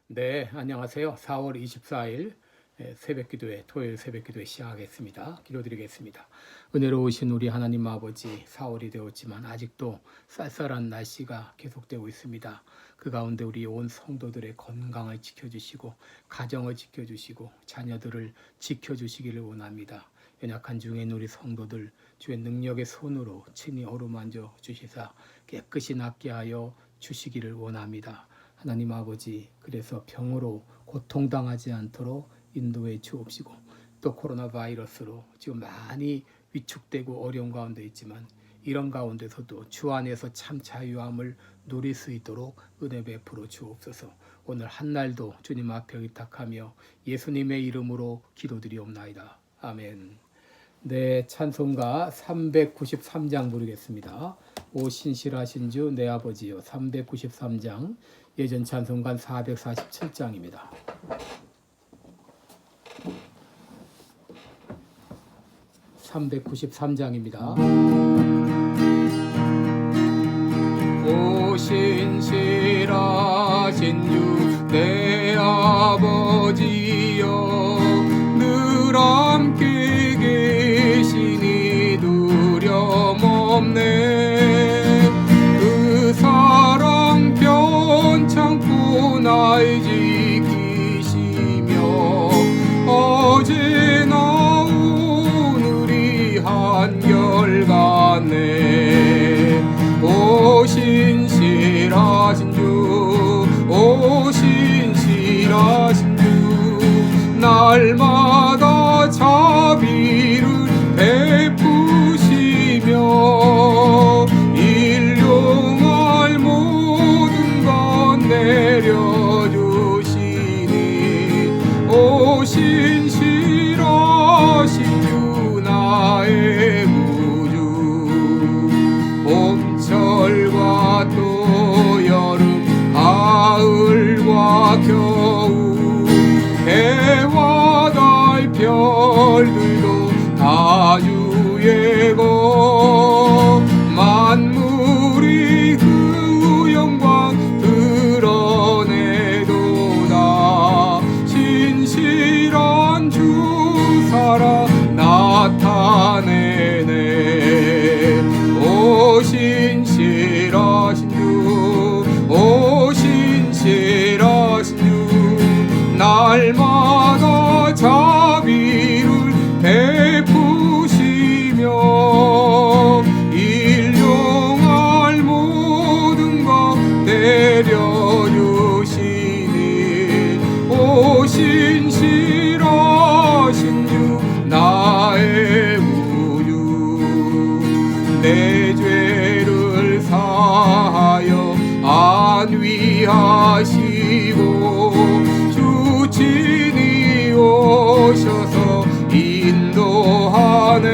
네, 안녕하세요. 4월 24일 새벽기도회, 토요일 새벽기도회 시작하겠습니다. 기도드리겠습니다. 은혜로우신 우리 하나님 아버지, 4월이 되었지만 아직도 쌀쌀한 날씨가 계속되고 있습니다. 그 가운데 우리 온 성도들의 건강을 지켜주시고 가정을 지켜주시고 자녀들을 지켜주시기를 원합니다. 연약한 중에 우리 성도들 주의 능력의 손으로 친히 어루만져 주시사 깨끗이 낫게 하여 주시기를 원합니다. 하나님 아버지, 그래서 병으로 고통당하지 않도록 인도해 주옵시고, 또 코로나 바이러스로 지금 많이 위축되고 어려운 가운데 있지만 이런 가운데서도 주 안에서 참 자유함을 누릴 수 있도록 은혜 베풀어 주옵소서. 오늘 한날도 주님 앞에 의탁하며 예수님의 이름으로 기도드리옵나이다. 아멘. 네, 찬송가 393장 부르겠습니다. 오 신실하신 주 내 아버지요. 393장, 예전 찬송가 447장입니다. (393장입니다) 오 신실하신 주 내 아버지여, 늘 함께 계시니 두려움 없네. 그 사랑 변창고 날 지키시며 어제나 오늘이 한결같네. 오 신실하신 주, 오 신실하신 주, 날마다 자비를 베푸시며 일용할 모든 것 내려주시니. 오 신실하신 주 나의 구주, 봄철과 또 여름 가을과 겨울 해와 달 별들도 다 주의 것, 만물이 그 영광 드러내도다. 신실한 주 살아 나타내네. 오 신실하신 주, 오 신실하신 주, 날마다 자비를 베푸시며 일용할 모든 것 내려주시니. 오 신실하신 주 나의 구주, 내 죄를 사하여 안위하시고 주 친히 오셔서 인도하네.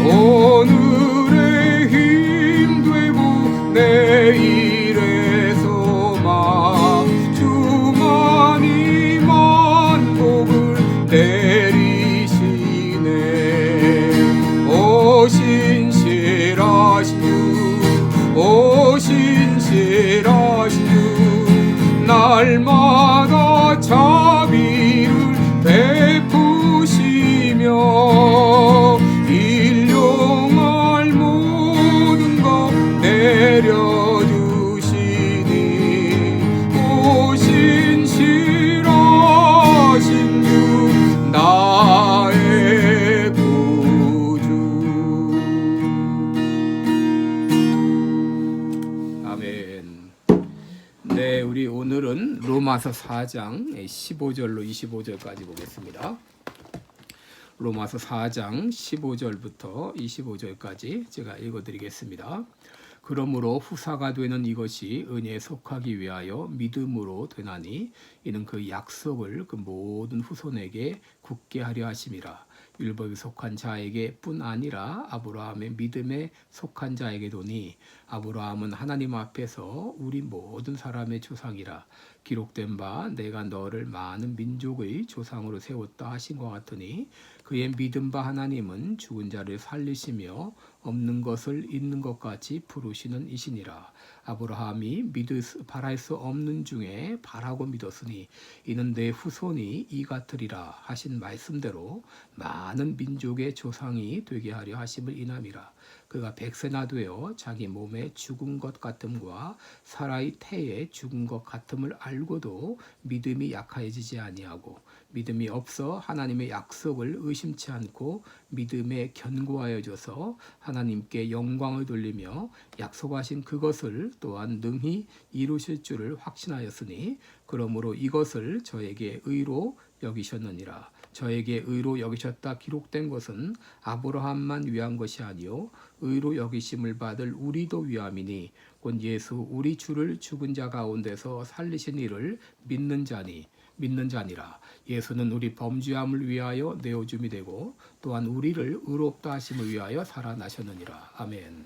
오늘의 힘되고 내일의 소망, 주만이 만복을 내리시네. 오 신실하신 주, 오 신실하신 주, 날마다 자비를 베푸시며 일용할 모든 것 내려주시니. 오 신실하신 주 나의 구주. 아멘. 네, 우리 오늘은 로마서 4장 15절로 25절까지 보겠습니다. 로마서 4장 15절부터 25절까지 제가 읽어드리겠습니다. 그러므로 후사가 되는 이것이 은혜에 속하기 위하여 믿음으로 되나니, 이는 그 약속을 그 모든 후손에게 굳게 하려 하심이라. 율법에 속한 자에게 뿐 아니라 아브라함의 믿음에 속한 자에게도니 아브라함은 하나님 앞에서 우리 모든 사람의 조상이라 기록된 바 내가 너를 많은 민족의 조상으로 세웠다 하신 것 같으니 그의 믿음 바 하나님은 죽은 자를 살리시며 없는 것을 있는 것 같이 부르시는 이시니라. 아브라함이 바랄 수 없는 중에 바라고 믿었으니 이는 내 후손이 이 같으리라 하신 말씀대로 많은 민족의 조상이 되게 하려 하심을 인함이라. 그가 백세나 되어 자기 몸에 죽은 것 같음과 사라의 태에 죽은 것 같음을 알고도 믿음이 약해지지 아니하고 믿음이 없어 하나님의 약속을 의심치 않고 믿음에 견고하여져서 하나님께 영광을 돌리며 약속하신 그것을 또한 능히 이루실 줄을 확신하였으니 그러므로 이것을 저에게 의로 여기셨느니라. 저에게 의로 여기셨다 기록된 것은 아브라함만 위한 것이 아니요 의로 여기심을 받을 우리도 위함이니 곧 예수 우리 주를 죽은 자 가운데서 살리신 이를 믿는 자니라. 예수는 우리 범죄함을 위하여 내어줌이 되고 또한 우리를 의롭다 하심을 위하여 살아나셨느니라. 아멘.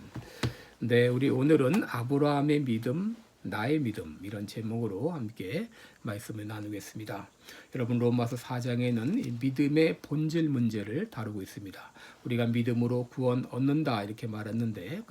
네, 우리 오늘은 아브라함의 믿음, 나의 믿음 이런 제목으로 함께 말씀을 나누겠습니다. 여러분 로마서 4장에는 이 믿음의 본질 문제를 다루고 있습니다. 우리가 믿음으로 구원 얻는다 이렇게 말했는데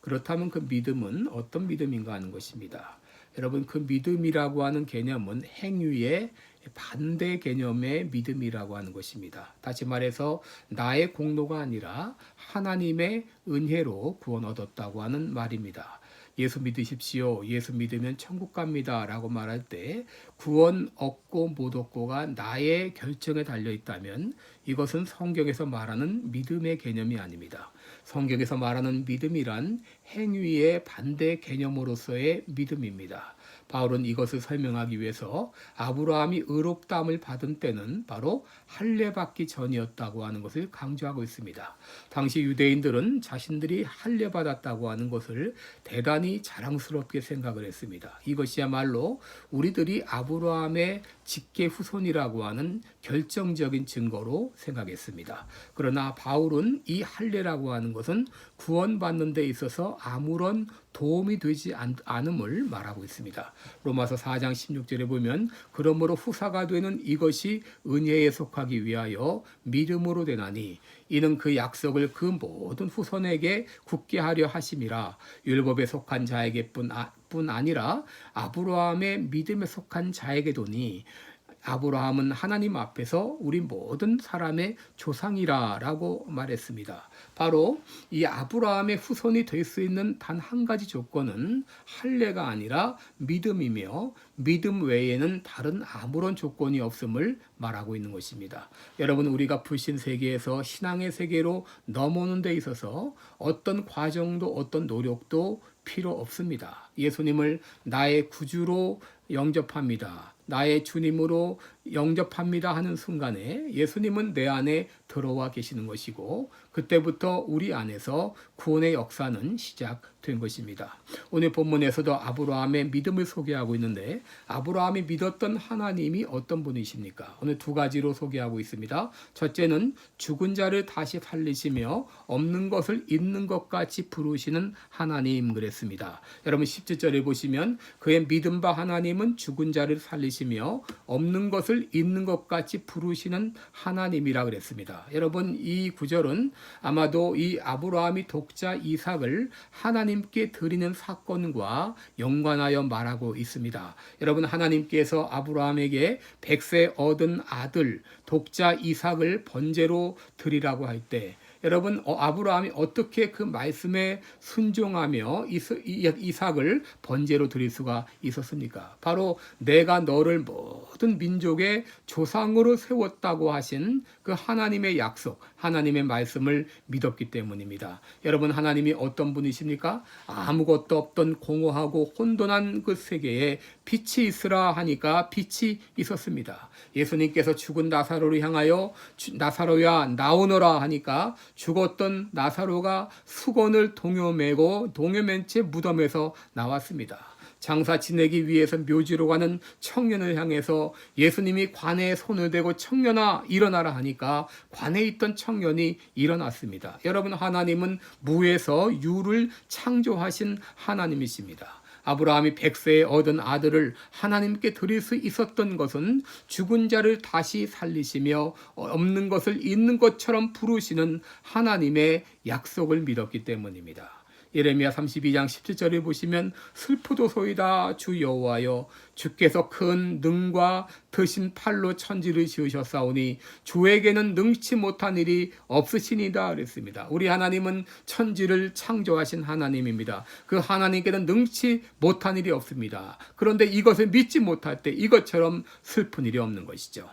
그렇다면 그 믿음은 어떤 믿음인가 하는 것입니다. 여러분 그 믿음이라고 하는 개념은 행위의 반대 개념의 믿음이라고 하는 것입니다. 다시 말해서 나의 공로가 아니라 하나님의 은혜로 구원 얻었다고 하는 말입니다. 예수 믿으십시오. 예수 믿으면 천국 갑니다. 라고 말할 때 구원 얻고 못 얻고가 나의 결정에 달려 있다면 이것은 성경에서 말하는 믿음의 개념이 아닙니다. 성경에서 말하는 믿음이란 행위의 반대 개념으로서의 믿음입니다. 바울은 이것을 설명하기 위해서 아브라함이 의롭다함을 받은 때는 바로 할례받기 전이었다고 하는 것을 강조하고 있습니다. 당시 유대인들은 자신들이 할례받았다고 하는 것을 대단히 자랑스럽게 생각을 했습니다. 이것이야말로 우리들이 아브라함의 직계 후손이라고 하는 결정적인 증거로 생각했습니다. 그러나 바울은 이 할례라고 하는 것은 구원받는 데 있어서 아무런 도움이 되지 않음을 말하고 있습니다. 로마서 4장 16절에 보면 그러므로 후사가 되는 이것이 은혜에 속하기 위하여 믿음으로 되나니 이는 그 약속을 그 모든 후손에게 굳게 하려 하심이라. 율법에 속한 자에게뿐 아니라 아브라함의 믿음에 속한 자에게도니 아브라함은 하나님 앞에서 우리 모든 사람의 조상이라 라고 말했습니다. 바로 이 아브라함의 후손이 될 수 있는 단 한 가지 조건은 할례가 아니라 믿음이며 믿음 외에는 다른 아무런 조건이 없음을 말하고 있는 것입니다. 여러분 우리가 불신 세계에서 신앙의 세계로 넘어오는 데 있어서 어떤 과정도 어떤 노력도 필요 없습니다. 예수님을 나의 구주로 영접합니다. 나의 주님으로 영접합니다 하는 순간에 예수님은 내 안에 들어와 계시는 것이고 그때부터 우리 안에서 구원의 역사는 시작된 것입니다. 오늘 본문에서도 아브라함의 믿음을 소개하고 있는데 아브라함이 믿었던 하나님이 어떤 분이십니까? 오늘 두 가지로 소개하고 있습니다. 첫째는 죽은 자를 다시 살리시며 없는 것을 있는 것 같이 부르시는 하나님 그랬습니다. 여러분 17절에 보시면 그의 믿음 바 하나님은 죽은 자를 살리시며 없는 것을 있는 것 같이 부르시는 하나님이라 그랬습니다. 여러분 이 구절은 아마도 이 아브라함이 독자 이삭을 하나님께 드리는 사건과 연관하여 말하고 있습니다. 여러분 하나님께서 아브라함에게 100세 얻은 아들 독자 이삭을 번제로 드리라고 할 때 여러분 아브라함이 어떻게 그 말씀에 순종하며 이삭을 번제로 드릴 수가 있었습니까? 바로 내가 너를 모든 민족의 조상으로 세웠다고 하신 그 하나님의 약속, 하나님의 말씀을 믿었기 때문입니다. 여러분 하나님이 어떤 분이십니까? 아무것도 없던 공허하고 혼돈한 그 세계에 빛이 있으라 하니까 빛이 있었습니다. 예수님께서 죽은 나사로를 향하여 나사로야 나오너라 하니까 죽었던 나사로가 수건을 동요맨 채 무덤에서 나왔습니다. 장사 지내기 위해서 묘지로 가는 청년을 향해서 예수님이 관에 손을 대고 청년아 일어나라 하니까 관에 있던 청년이 일어났습니다. 여러분, 하나님은 무에서 유를 창조하신 하나님이십니다. 아브라함이 100세에 얻은 아들을 하나님께 드릴 수 있었던 것은 죽은 자를 다시 살리시며 없는 것을 있는 것처럼 부르시는 하나님의 약속을 믿었기 때문입니다. 예레미야 32장 17절에 보시면 슬프도소이다 주 여호와여 주께서 큰 능과 드신 팔로 천지를 지으셨사오니 주에게는 능치 못한 일이 없으시니이다 그랬습니다. 우리 하나님은 천지를 창조하신 하나님입니다. 그 하나님께는 능치 못한 일이 없습니다. 그런데 이것을 믿지 못할 때 이것처럼 슬픈 일이 없는 것이죠.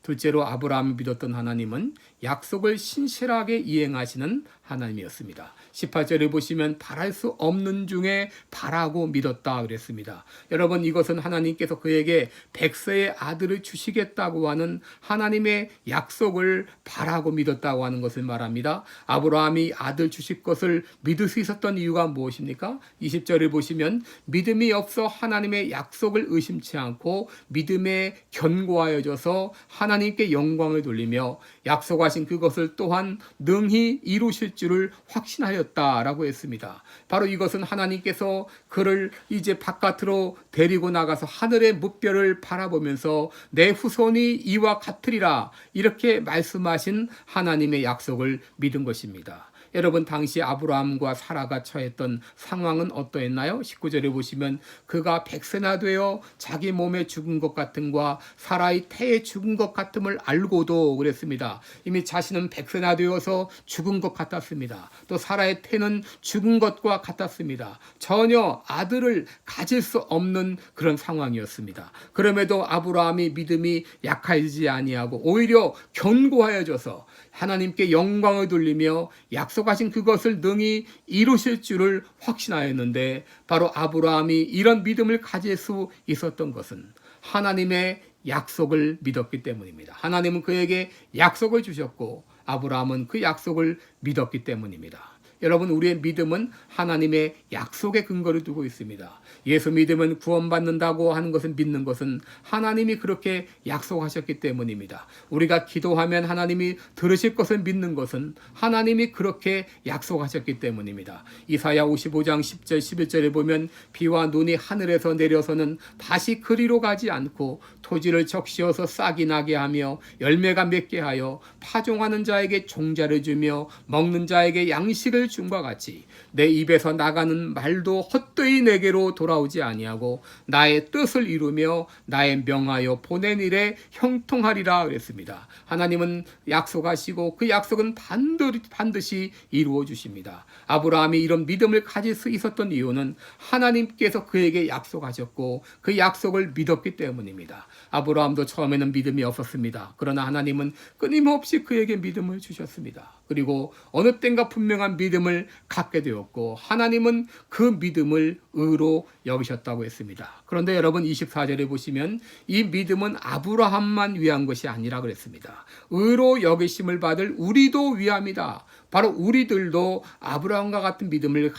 둘째로 아브라함이 믿었던 하나님은 약속을 신실하게 이행하시는 하나님이었습니다. 18절에 보시면 바랄 수 없는 중에 바라고 믿었다 그랬습니다. 여러분, 이것은 하나님께서 그에게 100세의 아들을 주시겠다고 하는 하나님의 약속을 바라고 믿었다고 하는 것을 말합니다. 아브라함이 아들 주실 것을 믿을 수 있었던 이유가 무엇입니까? 20절에 보시면 믿음이 없어 하나님의 약속을 의심치 않고 믿음에 견고하여져서 하나님께 영광을 돌리며 약속하신 그것을 또한 능히 이루실 줄을 확신하였다라고 했습니다. 바로 이것은 하나님께서 그를 이제 바깥으로 데리고 나가서 하늘의 무별을 바라보면서 내 후손이 이와 같으리라 이렇게 말씀하신 하나님의 약속을 믿은 것입니다. 여러분, 당시 아브라함과 사라가 처했던 상황은 어떠했나요? 19절에 보시면 그가 100세나 되어 자기 몸에 죽은 것 같음과 사라의 태에 죽은 것 같음을 알고도 그랬습니다. 이미 자신은 100세나 되어서 죽은 것 같았습니다. 또 사라의 태는 죽은 것과 같았습니다. 전혀 아들을 가질 수 없는 그런 상황이었습니다. 그럼에도 아브라함이 믿음이 약하지 아니하고 오히려 견고하여져서 하나님께 영광을 돌리며 약속하신 그것을 능히 이루실 줄을 확신하였는데, 바로 아브라함이 이런 믿음을 가질 수 있었던 것은 하나님의 약속을 믿었기 때문입니다. 하나님은 그에게 약속을 주셨고 아브라함은 그 약속을 믿었기 때문입니다. 여러분, 우리의 믿음은 하나님의 약속에 근거를 두고 있습니다. 예수 믿으면 구원받는다고 하는 것은 믿는 것은 하나님이 그렇게 약속하셨기 때문입니다. 우리가 기도하면 하나님이 들으실 것을 믿는 것은 하나님이 그렇게 약속하셨기 때문입니다. 이사야 55장 10절 11절에 보면 비와 눈이 하늘에서 내려서는 다시 그리로 가지 않고 토지를 적시어서 싹이 나게 하며 열매가 맺게 하여 파종하는 자에게 종자를 주며 먹는 자에게 양식을 줌과 같이 내 입에서 나가는 말도 헛되이 내게로 돌아오지 아니하고 나의 뜻을 이루며 나의 명하여 보낸 일에 형통하리라 그랬습니다. 하나님은 약속하시고 그 약속은 반드시 이루어 주십니다. 아브라함이 이런 믿음을 가질 수 있었던 이유는 하나님께서 그에게 약속하셨고 그 약속을 믿었기 때문입니다. 아브라함도 처음에는 믿음이 없었습니다. 그러나 하나님은 끊임없이 그에게 믿음을 주셨습니다. 그리고 어느 땐가 분명한 믿음을 갖게 되었고 하나님은 그 믿음을 의로 여기셨다고 했습니다. 그런데 여러분, 24절에 보시면 이 믿음은 아브라함만 위한 것이 아니라 그랬습니다. 의로 여기심을 받을 우리도 위함이다. 바로 우리들도 아브라함과 같은 믿음을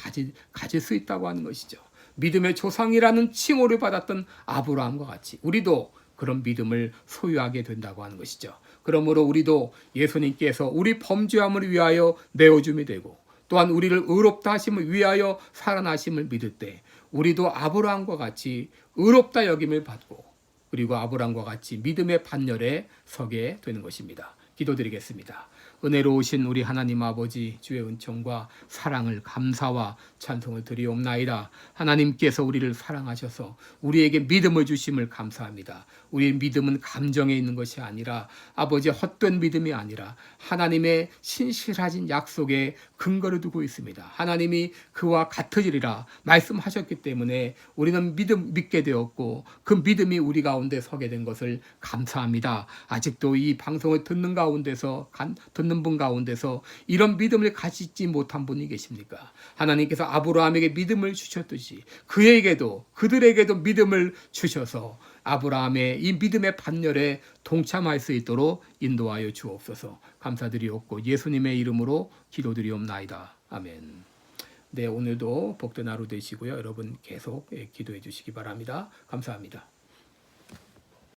가질 수 있다고 하는 것이죠. 믿음의 조상이라는 칭호를 받았던 아브라함과 같이 우리도 그런 믿음을 소유하게 된다고 하는 것이죠. 그러므로 우리도 예수님께서 우리 범죄함을 위하여 내어줌이 되고 또한 우리를 의롭다 하심을 위하여 살아나심을 믿을 때 우리도 아브라함과 같이 의롭다 여김을 받고 그리고 아브라함과 같이 믿음의 반열에 서게 되는 것입니다. 기도드리겠습니다. 은혜로우신 우리 하나님 아버지, 주의 은총과 사랑을 감사와 찬송을 드리옵나이다. 하나님께서 우리를 사랑하셔서 우리에게 믿음을 주심을 감사합니다. 우리의 믿음은 감정에 있는 것이 아니라 아버지 헛된 믿음이 아니라 하나님의 신실하신 약속에 근거를 두고 있습니다. 하나님이 그와 같으리라 말씀하셨기 때문에 우리는 믿게 되었고 그 믿음이 우리 가운데 서게 된 것을 감사합니다. 아직도 이 방송을 듣는 분 가운데서 이런 믿음을 가지지 못한 분이 계십니까? 하나님께서 아브라함에게 믿음을 주셨듯이 그들에게도 믿음을 주셔서 아브라함의 이 믿음의 반열에 동참할 수 있도록 인도하여 주옵소서. 감사드리옵고 예수님의 이름으로 기도드리옵나이다. 아멘. 네, 오늘도 복된 하루 되시고요. 여러분 계속 기도해 주시기 바랍니다. 감사합니다.